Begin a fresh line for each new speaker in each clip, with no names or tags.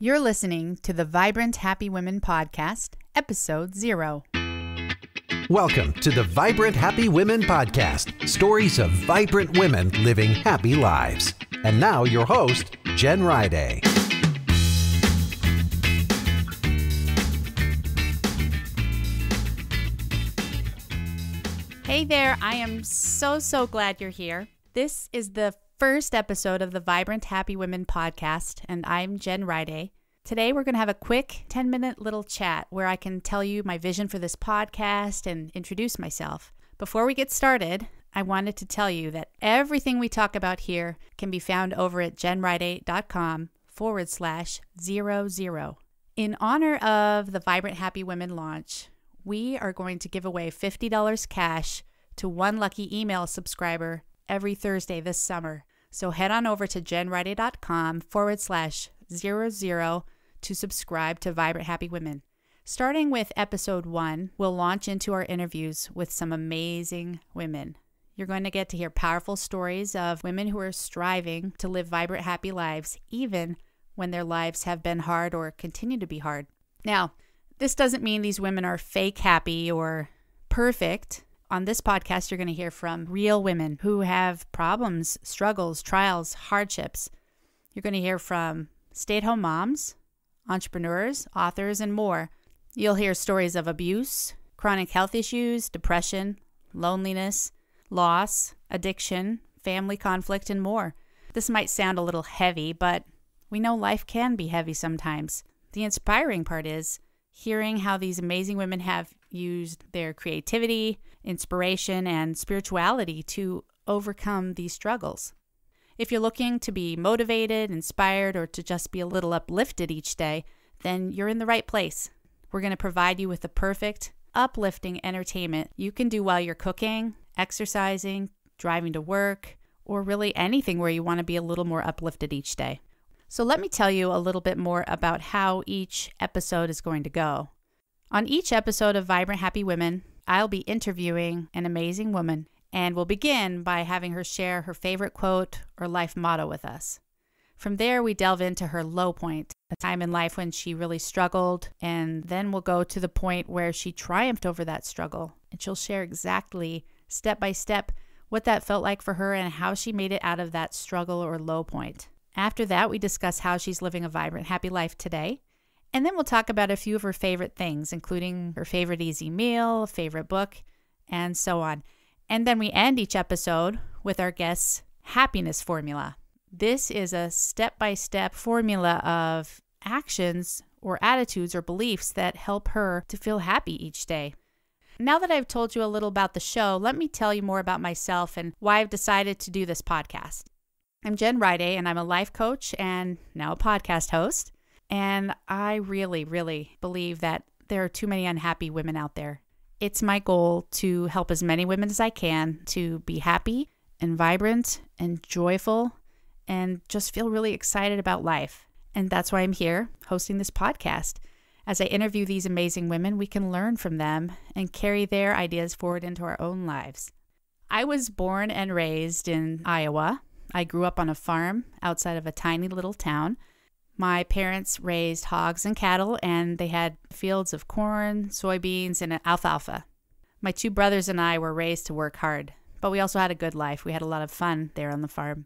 You're listening to the Vibrant Happy Women Podcast, Episode 0.
Welcome to the Vibrant Happy Women Podcast, stories of vibrant women living happy lives. And now your host, Jen Riday.
Hey there, I am so glad you're here. This is the first episode of the Vibrant Happy Women Podcast, and I'm Jen Riday. Today we're going to have a quick 10-minute little chat where I can tell you my vision for this podcast and introduce myself. Before we get started, I wanted to tell you that everything we talk about here can be found over at jenriday.com/00. In honor of the Vibrant Happy Women launch, we are going to give away $50 cash to one lucky email subscriber every Thursday this summer. So head on over to jenriday.com/00 to subscribe to Vibrant Happy Women. Starting with episode 1, we'll launch into our interviews with some amazing women. You're going to get to hear powerful stories of women who are striving to live vibrant, happy lives, even when their lives have been hard or continue to be hard. Now, this doesn't mean these women are fake happy or perfect. On this podcast, you're going to hear from real women who have problems, struggles, trials, hardships. You're going to hear from stay-at-home moms, entrepreneurs, authors, and more. You'll hear stories of abuse, chronic health issues, depression, loneliness, loss, addiction, family conflict, and more. This might sound a little heavy, but we know life can be heavy sometimes. The inspiring part is hearing how these amazing women have used their creativity, inspiration, and spirituality to overcome these struggles. If you're looking to be motivated, inspired, or to just be a little uplifted each day, then you're in the right place. We're going to provide you with the perfect, uplifting entertainment you can do while you're cooking, exercising, driving to work, or really anything where you want to be a little more uplifted each day. So let me tell you a little bit more about how each episode is going to go. On each episode of Vibrant Happy Women, I'll be interviewing an amazing woman, and we'll begin by having her share her favorite quote or life motto with us. From there, we delve into her low point, a time in life when she really struggled, and then we'll go to the point where she triumphed over that struggle, and she'll share exactly, step by step, what that felt like for her and how she made it out of that struggle or low point. After that, we discuss how she's living a vibrant, happy life today. And then we'll talk about a few of her favorite things, including her favorite easy meal, favorite book, and so on. And then we end each episode with our guest's happiness formula. This is a step-by-step formula of actions or attitudes or beliefs that help her to feel happy each day. Now that I've told you a little about the show, let me tell you more about myself and why I've decided to do this podcast. I'm Jen Riday, and I'm a life coach and now a podcast host. And I really believe that there are too many unhappy women out there. It's my goal to help as many women as I can to be happy and vibrant and joyful and just feel really excited about life. And that's why I'm here hosting this podcast. As I interview these amazing women, we can learn from them and carry their ideas forward into our own lives. I was born and raised in Iowa. I grew up on a farm outside of a tiny little town. My parents raised hogs and cattle, and they had fields of corn, soybeans, and alfalfa. My 2 brothers and I were raised to work hard, but we also had a good life. We had a lot of fun there on the farm.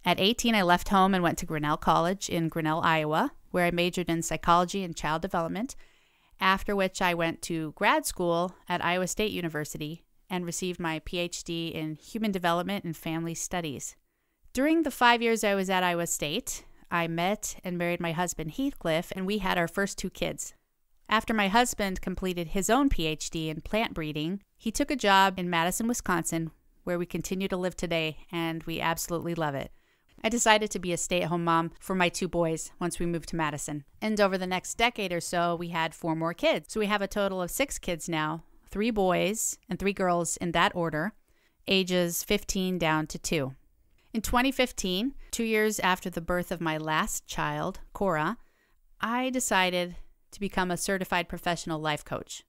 At 18, I left home and went to Grinnell College in Grinnell, Iowa, where I majored in psychology and child development, after which I went to grad school at Iowa State University and received my PhD in human development and family studies. During the 5 years I was at Iowa State, I met and married my husband Heathcliff, and we had our first 2 kids. After my husband completed his own PhD in plant breeding, he took a job in Madison, Wisconsin, where we continue to live today, and we absolutely love it. I decided to be a stay-at-home mom for my 2 boys once we moved to Madison. And over the next decade or so, we had 4 more kids. So we have a total of 6 kids now, 3 boys and 3 girls in that order, ages 15 down to 2. In 2015, 2 years after the birth of my last child, Cora, I decided to become a certified professional life coach.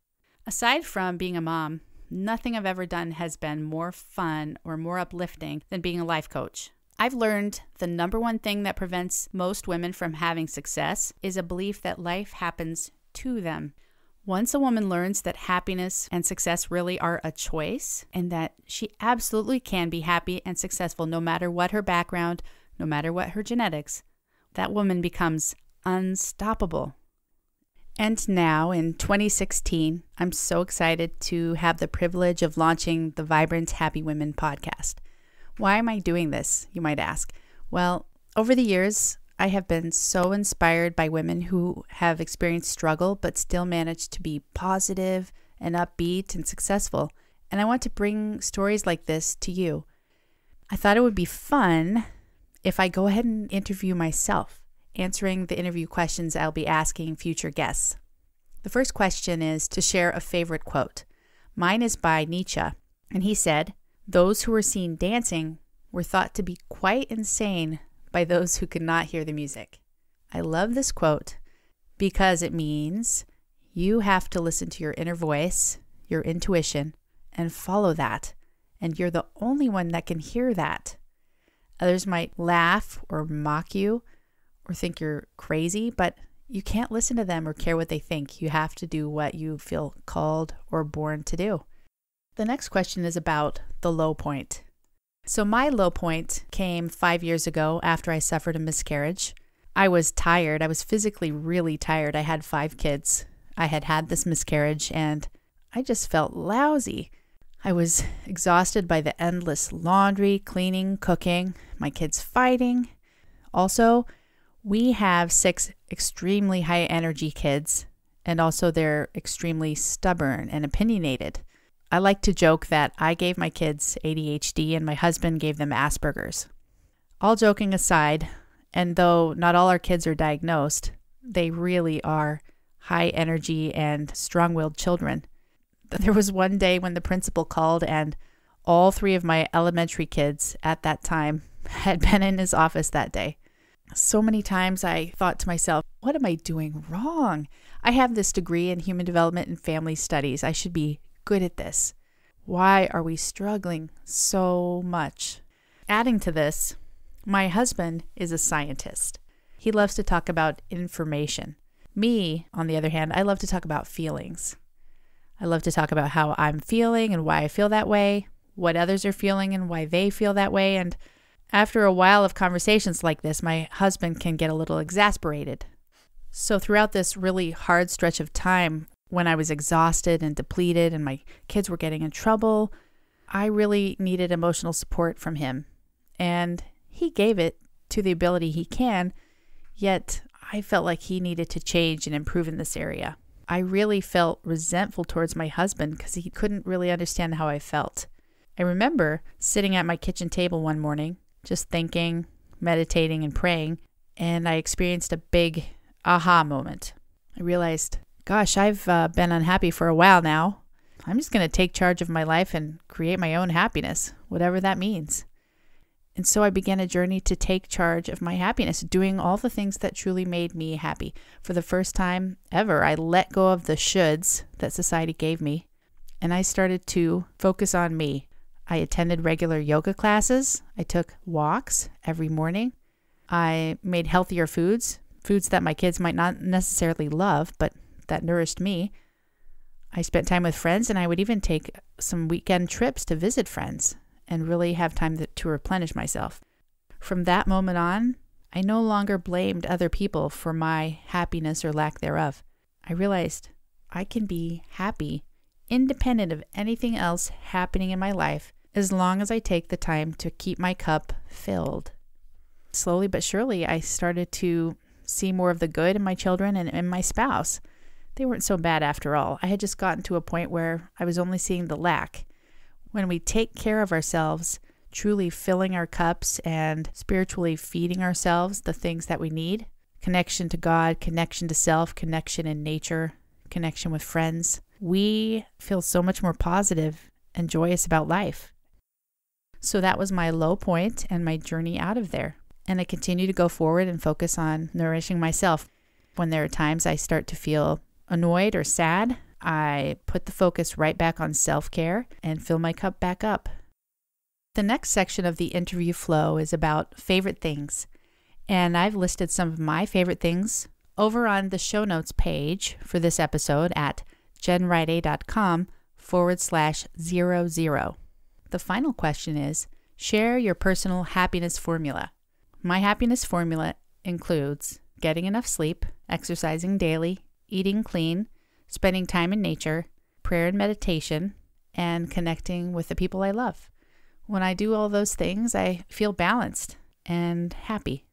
Aside from being a mom, nothing I've ever done has been more fun or more uplifting than being a life coach. I've learned the number one thing that prevents most women from having success is a belief that life happens to them. Once a woman learns that happiness and success really are a choice and that she absolutely can be happy and successful no matter what her background, no matter what her genetics, that woman becomes unstoppable. And now in 2016, I'm so excited to have the privilege of launching the Vibrant Happy Women podcast. Why am I doing this, you might ask? Well, over the years, I have been so inspired by women who have experienced struggle but still managed to be positive and upbeat and successful. And I want to bring stories like this to you. I thought it would be fun if I go ahead and interview myself, answering the interview questions I'll be asking future guests. The first question is to share a favorite quote. Mine is by Nietzsche, and he said, "Those who were seen dancing were thought to be quite insane by those who could not hear the music." I love this quote because it means you have to listen to your inner voice, your intuition, and follow that. And you're the only one that can hear that. Others might laugh or mock you or think you're crazy, but you can't listen to them or care what they think. You have to do what you feel called or born to do. The next question is about the low point. So my low point came 5 years ago after I suffered a miscarriage. I was tired. I was physically really tired. I had 5 kids. I had had this miscarriage and I just felt lousy. I was exhausted by the endless laundry, cleaning, cooking, my kids fighting. Also, we have 6 extremely high energy kids, and also they're extremely stubborn and opinionated. I like to joke that I gave my kids ADHD and my husband gave them Asperger's. All joking aside, and though not all our kids are diagnosed, they really are high energy and strong-willed children. There was one day when the principal called and all 3 of my elementary kids at that time had been in his office that day. So many times I thought to myself, what am I doing wrong? I have this degree in human development and family studies. I should be good at this. Why are we struggling so much? Adding to this, my husband is a scientist. He loves to talk about information. Me, on the other hand, I love to talk about feelings. I love to talk about how I'm feeling and why I feel that way, what others are feeling and why they feel that way. And after a while of conversations like this, my husband can get a little exasperated. So throughout this really hard stretch of time, when I was exhausted and depleted and my kids were getting in trouble, I really needed emotional support from him. And he gave it to the ability he can, yet I felt like he needed to change and improve in this area. I really felt resentful towards my husband because he couldn't really understand how I felt. I remember sitting at my kitchen table one morning, just thinking, meditating, and praying, and I experienced a big aha moment. I realized, gosh, I've been unhappy for a while now. I'm just going to take charge of my life and create my own happiness, whatever that means. And so I began a journey to take charge of my happiness, doing all the things that truly made me happy. For the first time ever, I let go of the shoulds that society gave me, and I started to focus on me. I attended regular yoga classes. I took walks every morning. I made healthier foods that my kids might not necessarily love, but that nourished me. I spent time with friends, and I would even take some weekend trips to visit friends and really have time to replenish myself. From that moment on, I no longer blamed other people for my happiness or lack thereof. I realized I can be happy independent of anything else happening in my life as long as I take the time to keep my cup filled. Slowly but surely, I started to see more of the good in my children and in my spouse. They weren't so bad after all. I had just gotten to a point where I was only seeing the lack. When we take care of ourselves, truly filling our cups and spiritually feeding ourselves the things that we need, connection to God, connection to self, connection in nature, connection with friends, we feel so much more positive and joyous about life. So that was my low point and my journey out of there. And I continue to go forward and focus on nourishing myself. When there are times I start to feel annoyed or sad, I put the focus right back on self-care and fill my cup back up. The next section of the interview flow is about favorite things. And I've listed some of my favorite things over on the show notes page for this episode at jenriday.com/00. The final question is, share your personal happiness formula. My happiness formula includes getting enough sleep, exercising daily, eating clean, spending time in nature, prayer and meditation, and connecting with the people I love. When I do all those things, I feel balanced and happy.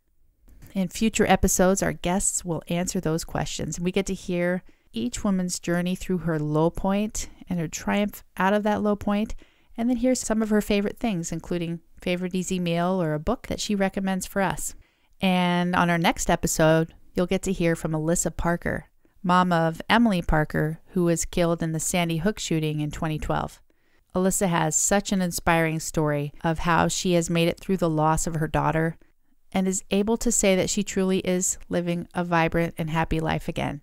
In future episodes, our guests will answer those questions. We get to hear each woman's journey through her low point and her triumph out of that low point, and then hear some of her favorite things, including favorite easy meal or a book that she recommends for us. And on our next episode, you'll get to hear from Alyssa Parker, mom of Emily Parker, who was killed in the Sandy Hook shooting in 2012. Alyssa has such an inspiring story of how she has made it through the loss of her daughter and is able to say that she truly is living a vibrant and happy life again.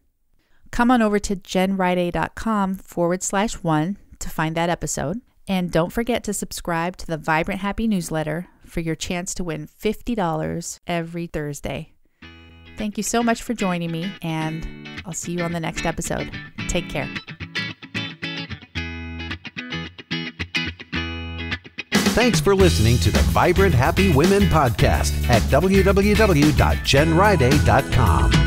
Come on over to jenriday.com/1 to find that episode. And don't forget to subscribe to the Vibrant Happy newsletter for your chance to win $50 every Thursday. Thank you so much for joining me, and I'll see you on the next episode. Take care.
Thanks for listening to the Vibrant Happy Women podcast at www.jenriday.com.